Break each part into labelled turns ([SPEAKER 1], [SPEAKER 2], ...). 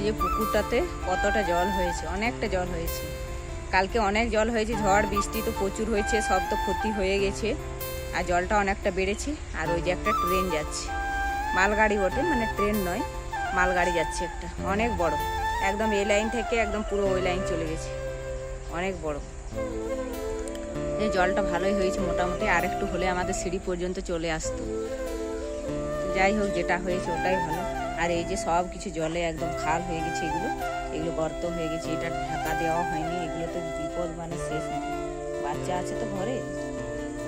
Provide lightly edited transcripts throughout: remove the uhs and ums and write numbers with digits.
[SPEAKER 1] যে পুকুরটাতে কতটা জল হয়েছে, অনেকটা জল হয়েছে। কালকে অনেক জল হয়েছে, ঝড় বৃষ্টি তো প্রচুর হয়েছে, সব তো ক্ষতি হয়ে গেছে। আর জলটা অনেকটা বেড়েছে। আর ওই যে একটা ট্রেন যাচ্ছে, মালগাড়ি বটে, মানে ট্রেন নয়, মালগাড়ি যাচ্ছে একটা, অনেক বড়, একদম এই লাইন থেকে একদম পুরো ওই লাইন চলে গেছে, অনেক বড়। এই জলটা ভালোই হয়েছে মোটামুটি, আর একটু হলে আমাদের সিঁড়ি পর্যন্ত চলে আসতো। যাই হোক, যেটা হয়েছে ওটাই ভালো। আর এই যে সব কিছু জলে একদম খাল হয়ে গেছে, এগুলো গর্ত হয়ে গেছে, এটা ঢাকা দেওয়া হয়নি। এগুলো তো বিপদ, মানে শেষ নেই। বাচ্চা আছে তো ঘরে,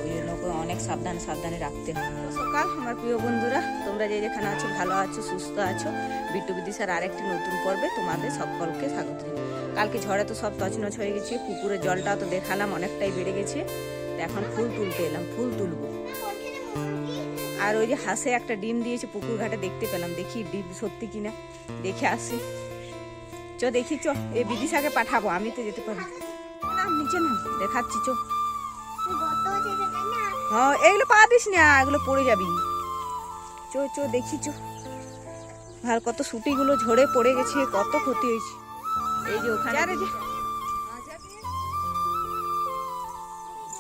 [SPEAKER 1] ওই জন্য অনেক সাবধানে রাখতে হয়। সকাল আমার প্রিয় বন্ধুরা, তোমরা যে যেখানে আছো, ভালো আছো, সুস্থ আছো, বিট্টু বিদিশার আরেকটি নতুন পর্বে তোমাদের সকলকে স্বাগত। কালকে ঝড়ে তো সব তছনছ হয়ে গেছে। পুকুরের জলটা তো দেখালাম অনেকটাই বেড়ে গেছে। এখন ফুল তুলতে এলাম, ফুল তুলবো। আর ওই যে হাঁসে একটা ডিম দিয়েছে পুকুর ঘাটে, দেখতে পেলাম, দেখি ডিম সত্যি কিনা, দেখে আসি। চ দেখি, চ এই বিদিশাকে পাঠাবো, আমি তো যেতে পারি না, নিচে না, দেখাচ্ছি, চ। হ্যাঁ, এগুলো পা দিস না, এগুলো পড়ে যাবি। চো দেখি, চো। ভালো, কত সুটিগুলো ঝরে পড়ে গেছে, কত ক্ষতি হয়েছে। এই যে ওখানে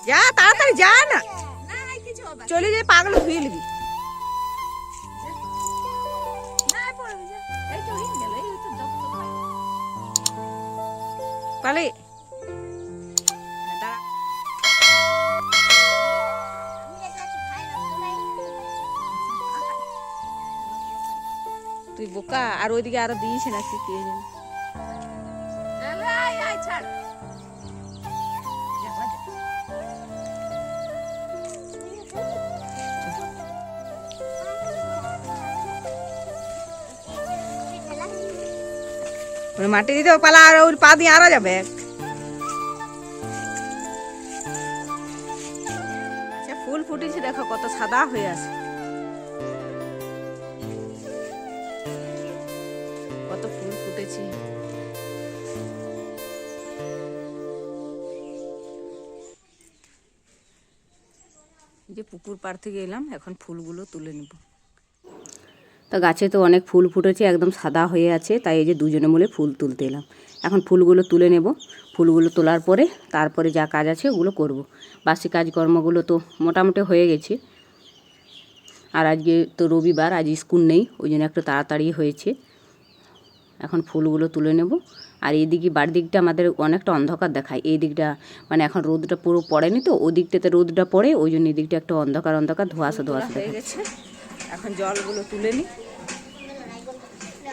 [SPEAKER 1] যা, তাড়াতাড়ি যা না, চলে যাই, পাগল ধুয়ে নিবি। পালে তুই বোকা। আর ওইদিকে আরো দিয়েছে নাকি কে জানে। মাটি দিতে পালা, আর ওই পা দিয়ে আরা যাবে। আচ্ছা, ফুল ফুটেছে, দেখো কত সাদা হয়ে আছে, কত ফুল ফুটেছে। যে পুকুর পাড় থেকে এলাম, এখন ফুলগুলো তুলে নেব। তা গাছে তো অনেক ফুল ফুটেছে, একদম সাদা হয়ে আছে, তাই এই যে দুজনে মিলে ফুল তুলতে এলাম। এখন ফুলগুলো তুলে নেব। ফুলগুলো তোলার পরে তারপরে যা কাজ আছে ওগুলো করব। বাসি কাজকর্মগুলো তো মোটামুটি হয়ে গেছে। আর আজকে তো রবিবার, আজ স্কুল নেই, ওই জন্য একটু তাড়াতাড়ি হয়েছে। এখন ফুলগুলো তুলে নেব। আর এই দিকে বাড়ির দিকটা আমাদের অনেকটা অন্ধকার দেখায়, এই দিকটা মানে এখন রোদটা পুরো পড়েনি তো, ওই দিকটাতে রোদটা পড়ে, ওই জন্য এই দিকটা একটু অন্ধকার ধোঁয়াশা হয়ে গেছে। এখন জলগুলো তুলে নিই,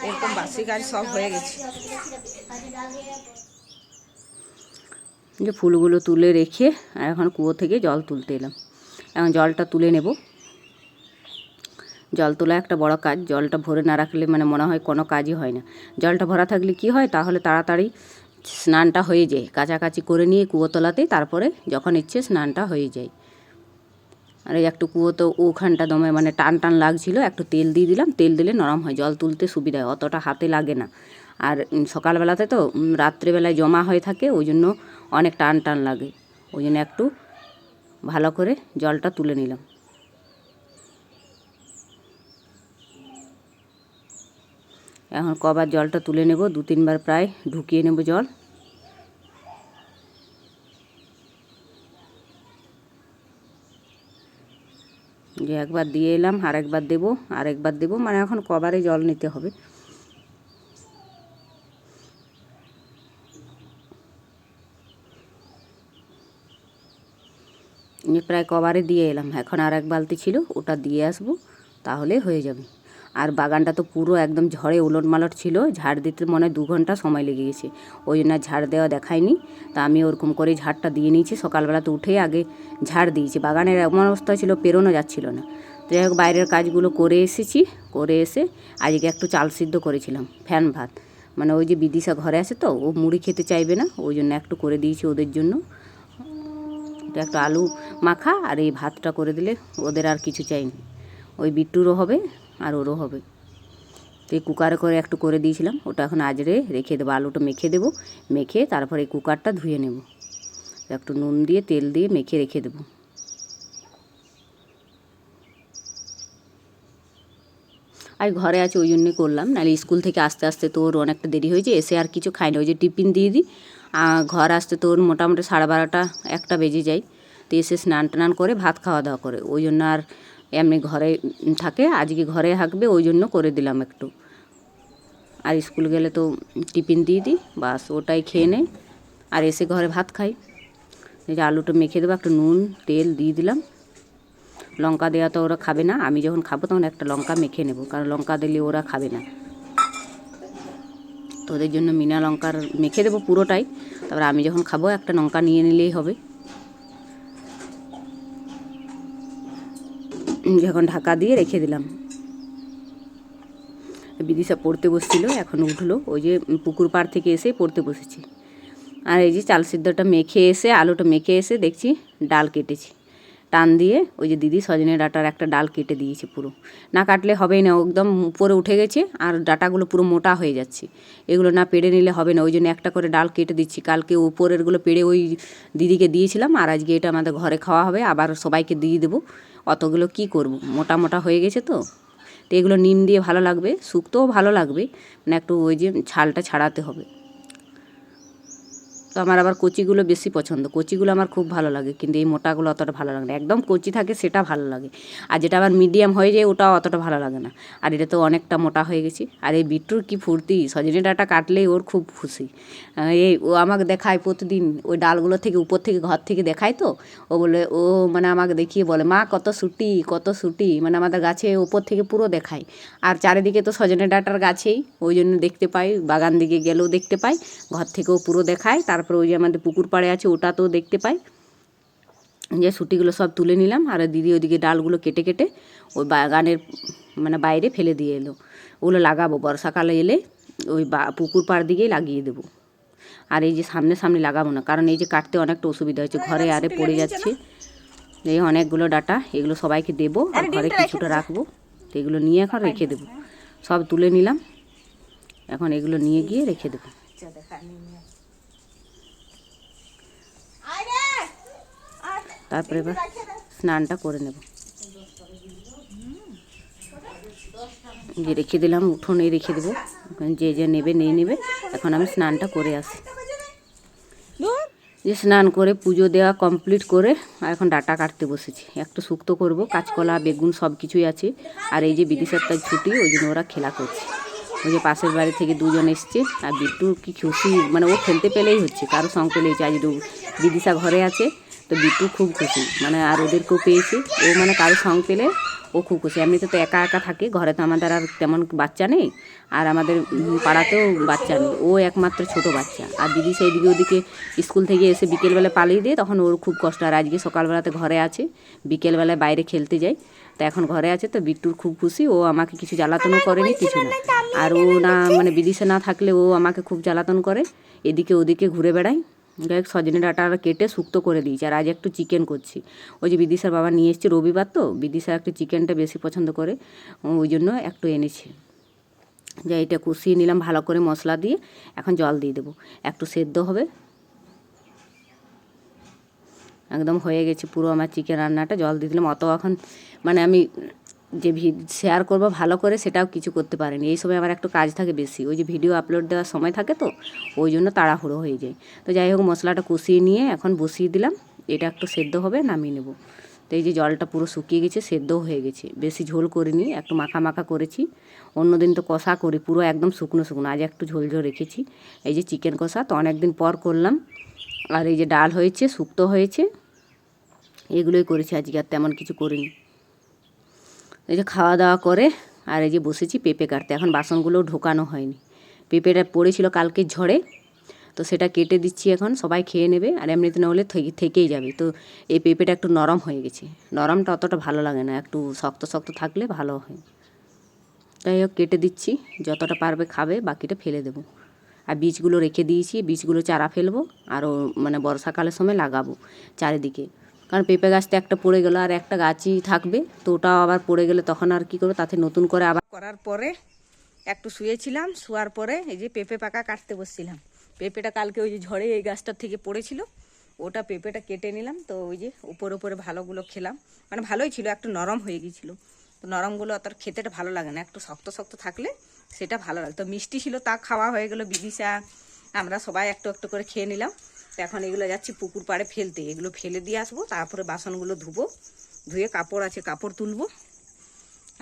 [SPEAKER 1] এরকম বাসি কাজ সব হয়ে গেছে। যে ফুলগুলো তুলে রেখে আর এখন কুয়ো থেকে জল তুলতে এলাম। এখন জলটা তুলে নেব। জল তোলা একটা বড় কাজ, জলটা ভরে না রাখলে মানে মনে হয় কোনো কাজই হয় না। জলটা ভরা থাকলে কি হয়, তাহলে তাড়াতাড়ি স্নানটা হয়ে যায়, কাচাকাচি করে নিয়ে কুয়ো তোলাতেই তারপরে যখন ইচ্ছে স্নানটা হয়ে যায়। আর এই একটু কুয়ো তো ওখানটা দমে মানে টান টান লাগছিলো, একটু তেল দিয়ে দিলাম, তেল দিলে নরম হয়, জল তুলতে সুবিধা হয়, অতটা হাতে লাগে না। আর সকালবেলাতে তো রাত্রেবেলায় জমা হয়ে থাকে, ওই জন্য অনেক টান টান লাগে, ওই জন্য একটু ভালো করে জলটা তুলে নিলাম। এখন কবার জলটা তুলে নেব, 2-3 বার প্রায় ঢুকিয়ে নেব জল। যে একবার দিয়ে এলাম, আরেকবার দেবো, মানে এখন কবারে জল নিতে হবে। প্রায় কবারে দিয়ে এলাম, এখন আর এক বালতি ছিল, ওটা দিয়ে আসবো, তাহলে হয়ে যাবে। আর বাগানটা তো পুরো একদম ঝড়ে উলট মালট ছিল, ঝাড় দিতে মনে হয় 2 ঘন্টা সময় লেগে গেছে, ওই জন্য ঝাড় দেওয়া দেখায়নি। তা আমি ওরকম করে ঝাড়টা দিয়ে নিয়েছি, সকালবেলা তো উঠেই আগে ঝাড় দিয়েছি। বাগানের এমন অবস্থা ছিল, পেরোনো যাচ্ছিল না। তো যাই হোক, বাইরের কাজগুলো করে এসেছি, করে এসে আজকে একটু চাল সিদ্ধ করেছিলাম, ফ্যান ভাত, মানে ওই যে বিদিশা ঘরে আছে তো, ও মুড়ি খেতে চাইবে না, ওই জন্য একটু করে দিয়েছি ওদের জন্য। একটা আলু মাখা আর এই ভাতটা করে দিলে ওদের আর কিছু চাইনি, ওই বিট্টুরও হবে আর ওরও হবে। তো এই কুকারে করে একটু করে দিয়েছিলাম, ওটা এখন আজরে রেখে দেবো, আলুটা মেখে দেবো, মেখে তারপরে এই কুকারটা ধুয়ে নেব, একটু নুন দিয়ে তেল দিয়ে মেখে রেখে দেবো।
[SPEAKER 2] আজ ঘরে আছে ওই জন্যই করলাম, নাহলে স্কুল থেকে আস্তে আস্তে তোর অনেকটা দেরি হয়েছে, এসে আর কিছু খাই না, ওই যে টিফিন দিয়ে দিই। ঘর আসতে তোর মোটামুটি 12:30 1টা বেজে যায়। তো এসে স্নান টান করে ভাত খাওয়া দাওয়া করে, ওই জন্য আর এমনি ঘরে থাকে, আজকে ঘরে থাকবে ওই জন্য করে দিলাম একটু। আর স্কুল গেলে তো টিফিন দিয়ে দিই, বাস ওটাই খেয়ে নেয় আর এসে ঘরে ভাত খাই। এই যে আলুটা মেখে দেবো, একটু নুন তেল দিয়ে দিলাম। লঙ্কা দেওয়া তো ওরা খাবে না, আমি যখন খাবো তখন একটা লঙ্কা মেখে নেব, কারণ লঙ্কা দিলে ওরা খাবে না। তো ওদের জন্য মিনা লঙ্কার মেখে দেবো পুরোটাই, তারপরে আমি যখন খাবো একটা লঙ্কা নিয়ে নিলেই হবে। যখন ঢাকা দিয়ে রেখে দিলাম। বিদিশা পড়তে বসছিল, এখন উঠলো, ওই যে পুকুর পাড় থেকে এসে পড়তে বসেছি। আর এই যে চাল সিদ্ধটা মেখে এসে আলুটা মেখে এসে দেখছি ডাল কেটেছি, টান দিয়ে ওই যে দিদি সজনে ডাঁটার একটা ডাল কেটে দিয়েছে, পুরো না কাটলে হবেই না, একদম উপরে উঠে গেছে আর ডাঁটাগুলো পুরো মোটা হয়ে যাচ্ছে, এগুলো না পেড়ে নিলে হবে না, ওই জন্য একটা করে ডাল কেটে দিচ্ছি। কালকে উপরেরগুলো পেড়ে ওই দিদিকে দিয়েছিলাম, আর আজকে এটা আমাদের ঘরে খাওয়া হবে, আবার সবাইকে দিয়ে দেবো। অতগুলো কি করব, মোটা মোটা হয়ে গেছে তো এগুলো নিম দিয়ে ভালো লাগবে, শুক্তোও ভালো লাগবে, মানে একটু ওই যে ছালটা ছাড়াতে হবে। তো আমার আবার কচিগুলো বেশি পছন্দ, কচিগুলো আমার খুব ভালো লাগে, কিন্তু এই মোটাগুলো অতটা ভালো লাগে না, একদম কচি থাকে সেটা ভালো লাগে, আর যেটা আবার মিডিয়াম হয়ে যায় ওটাও অতটা ভালো লাগে না। আর এটা তো অনেকটা মোটা হয়ে গেছে। আর এই বিট্টুর কি ফুর্তি, সজনে ডাঁটা কাটলেই ওর খুব খুশি। এই ও আমাকে দেখায় প্রতিদিন, ওই ডালগুলো থেকে উপর থেকে ঘর থেকে দেখায়, তো ও বলে, ও মানে আমাকে দেখিয়ে বলে, মা কত সুটি কত সুটি, মানে আমাদের গাছে উপর থেকে পুরো দেখায়। আর চারিদিকে তো সজনে ডাঁটার গাছেই, ওই জন্য দেখতে পাই, বাগান দিকে গেলেও দেখতে পাই, ঘর থেকেও পুরো দেখায়। তারপরে ওই যে আমাদের পুকুর পাড়ে আছে ওটাতেও দেখতে পাই। যে সুটিগুলো সব তুলে নিলাম, আর দিদি ওইদিকে ডালগুলো কেটে কেটে ওই বাগানের মানে বাইরে ফেলে দিয়ে এলো, ওগুলো লাগাবো বর্ষাকালে এলে ওই পুকুর পাড় দিকেই লাগিয়ে দেবো। আর এই যে সামনে সামনে লাগাবো না, কারণ এই যে কাটতে অনেকটা অসুবিধা হচ্ছে, ঘরে আরে পড়ে যাচ্ছে। এই অনেকগুলো ডাঁটা, এগুলো সবাইকে দেবো আর ঘরে কিছুটা রাখবো, তো এগুলো নিয়ে এখন রেখে দেবো। সব তুলে নিলাম, এখন এগুলো নিয়ে গিয়ে রেখে দেবো। তারপরে এবার স্নানটা করে নেব। যে রেখে দিলাম, উঠোনে রেখে দেবো, যে যে নেবে নিয়ে নেবে। এখন আমি স্নানটা করে আসি। যে স্নান করে পুজো দেওয়া কমপ্লিট করে আর এখন ডাঁটা কাটতে বসেছি, একটু শুক্তো করব, কাঁচকলা বেগুন সব কিছুই আছে। আর এই যে বিদিশার তার ছুটি, ওই জন্য ওরা খেলা করছে। ওই যে পাশের বাড়ি থেকে দুজন এসছে, আর বিট্টু কি খুশি, মানে ও খেলতে পেলেই হচ্ছে, কারো সঙ্গ পেলেই হচ্ছে। আজ বিদিশা ঘরে আছে তো বিট্টু খুব খুশি, মানে আর ওদেরকেও পেয়েছে, ও মানে কারো সঙ্গ পেলে ও খুব খুশি। এমনিতে তো একা একা থাকে ঘরে, তো আমাদের আর তেমন বাচ্চা নেই, আর আমাদের পাড়াতেও বাচ্চা নেই, ও একমাত্র ছোট বাচ্চা। আর দিদি সেইদিকে ওদিকে স্কুল থেকে এসে বিকেলবেলা পালিয়ে দিয়ে, তখন ওর খুব কষ্ট। আর আজকে সকালবেলাতে ঘরে আছে, বিকেলবেলায় বাইরে খেলতে যায়, তো এখন ঘরে আছে, তো বিট্টুর খুব খুশি, ও আমাকে কিছু জ্বালাতনও করেনি কিছু না। আর ও না মানে বিদিশা না থাকলে ও আমাকে খুব জ্বালাতন করে, এদিকে ওদিকে ঘুরে বেড়ায়। যাই হোক সজনে ডাঁটা কেটে শুক্তো করে দিয়েছি, আর আজ একটু চিকেন করছি। ওই যে বিদিশার বাবা নিয়ে এসছে, রবিবার তো বিদিশা একটু চিকেনটা বেশি পছন্দ করে, ওই জন্য একটু এনেছে। যা এটা কষিয়ে নিলাম ভালো করে মশলা দিয়ে, এখন জল দিয়ে দেবো, একটু সেদ্ধ হবে। একদম হয়ে গেছে পুরো আমার চিকেন রান্নাটা, জল দিয়ে দিলাম। অত এখন মানে আমি যে শেয়ার করব ভালো করে সেটাও কিছু করতে পারিনি, এই সময় আমার একটু কাজ থাকে বেশি, ওই যে ভিডিও আপলোড দেওয়ার সময় থাকে, তো ওই জন্য তাড়াহুড়ো হয়ে যায়। তো যাই হোক মশলাটা কষিয়ে নিয়ে এখন বসিয়ে দিলাম, এটা একটু সেদ্ধ হবে, নামিয়ে নেব। তো এই যে জলটা পুরো শুকিয়ে গেছে, সেদ্ধও হয়ে গেছে, বেশি ঝোল করিনি, একটু মাখা মাখা করেছি। অন্যদিন তো কষা করি পুরো একদম শুকনো শুকনো, আজ একটু ঝোল ঝোল রেখেছি। এই যে চিকেন কষা তো অনেক দিন পর করলাম। আর এই যে ডাল হয়েছে, শুক্তো হয়েছে, এগুলোই করেছি আজকে, আর তেমন কিছু করিনি। এই যে খাওয়া দাওয়া করে আর এই যে বসেছি পেঁপে কাটতে, এখন বাসনগুলোও ঢোকানো হয়নি, পেঁপেটা পড়েছিল কালকে ঝড়ে, তো সেটা কেটে দিচ্ছি, এখন সবাই খেয়ে নেবে, আর এমনিতে না হলে থেকেই যাবে। তো এই পেঁপেটা একটু নরম হয়ে গেছে, নরমটা অতটা ভালো লাগে না, একটু শক্ত শক্ত থাকলে ভালো হয়। তাই হোক কেটে দিচ্ছি, যতটা পারবে খাবে, বাকিটা ফেলে দেবো। আর বীজগুলো রেখে দিয়েছি, বীজগুলো চারা ফেলবো, আরও মানে বর্ষাকালের সময় লাগাবো চারিদিকে, কারণ পেঁপে গাছটা একটা পড়ে গেলো আর একটা গাছই থাকবে, তো ওটাও আবার পড়ে গেলে তখন আর কী করবো, তাতে নতুন করে আবার
[SPEAKER 1] করার পরে একটু শুয়েছিলাম, শোয়ার পরে এই যে পেঁপে পাকা কাটতে বসছিলাম। পেঁপেটা কালকে ওই যে ঝড়ে এই গাছটার থেকে পড়েছিল, ওটা পেঁপেটা কেটে নিলাম। তো ওই যে উপরে উপরে ভালোগুলো খেলাম, মানে ভালোই ছিল, একটু নরম হয়ে গিয়েছিলো, তো নরমগুলো অত খেতেটা ভালো লাগে না, একটু শক্ত শক্ত থাকলে সেটা ভালো লাগে। তো মিষ্টি ছিল, তা খাওয়া হয়ে গেলো, বিদিশা আমরা সবাই একটু একটু করে খেয়ে নিলাম। তো এখন এগুলো যাচ্ছি পুকুর পাড়ে ফেলতে, এগুলো ফেলে দিয়ে আসবো, তারপরে বাসনগুলো ধুবো, ধুয়ে কাপড় আছে কাপড় তুলবো।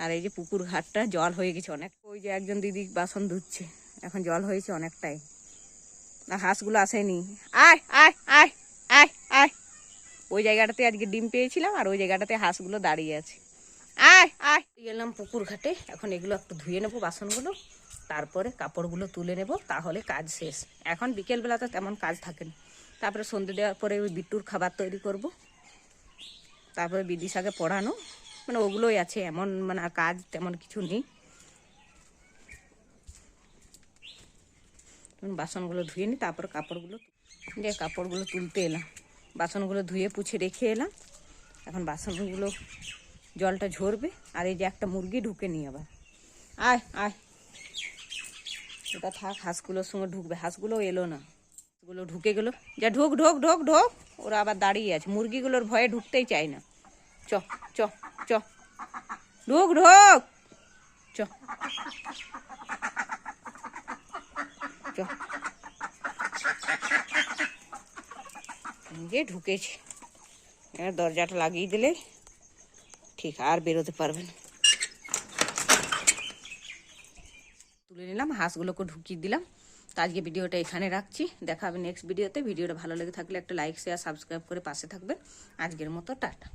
[SPEAKER 1] আর এই যে পুকুর ঘাটটা জল হয়ে গেছে অনেক, ওই যে একজন দিদি বাসন ধুচ্ছে, এখন জল হয়েছে অনেকটাই। আর হাঁসগুলো আসেনি, আয় আয় আয় আয় আয়, ওই জায়গাটাতে আজকে ডিম পেয়েছিলাম আর ওই জায়গাটাতে হাঁসগুলো দাঁড়িয়ে আছে। আয় আয়, গেলাম পুকুর ঘাটে, এখন এগুলো একটু ধুয়ে নেবো বাসনগুলো, তারপরে কাপড়গুলো তুলে নেব, তাহলে কাজ শেষ। এখন বিকেলবেলাতে তেমন কাজ থাকে না, তারপরে সন্ধ্যে দেওয়ার পরে ওই বিট্টুর খাবার তৈরি করব, তারপরে বিদিশাকে পড়ানো, মানে ওগুলোই আছে, এমন মানে আর কাজ তেমন কিছু নেই। বাসনগুলো ধুয়ে নিই, তারপরে কাপড়গুলো তুলতে এলাম, বাসনগুলো ধুয়ে পুছে রেখে এলাম। এখন বাসনগুলো জলটা ঝরবে, আর এই যে একটা মুরগি ঢুকে নিই আবার, আয় আয়, ওটা থাক, হাঁসগুলোর সঙ্গে ঢুকবে, হাঁসগুলো এলো না, হাঁসগুলো ঢুকে গেলো, যা ঢোক ঢোক ঢোক ঢোক, ওরা আবার দাঁড়িয়ে আছে, মুরগিগুলোর ভয়ে ঢুকতেই চায় না, চ চ চ, ঢোক ঢোক, চ চ, যে ঢুকেছে, এবার দরজাটা লাগিয়ে দিলে ঠিক আর বেরোতে পারবে না। তুলে নিলাম, হাঁসগুলোকে ঢুকিয়ে দিলাম। তো আজকে ভিডিওটা এখানে রাখছি, দেখা হবে নেক্সট ভিডিওতে। ভিডিওটা ভালো লেগে থাকলে একটা লাইক শেয়ার সাবস্ক্রাইব করে পাশে থাকবেন। আজকের মতো টাটা।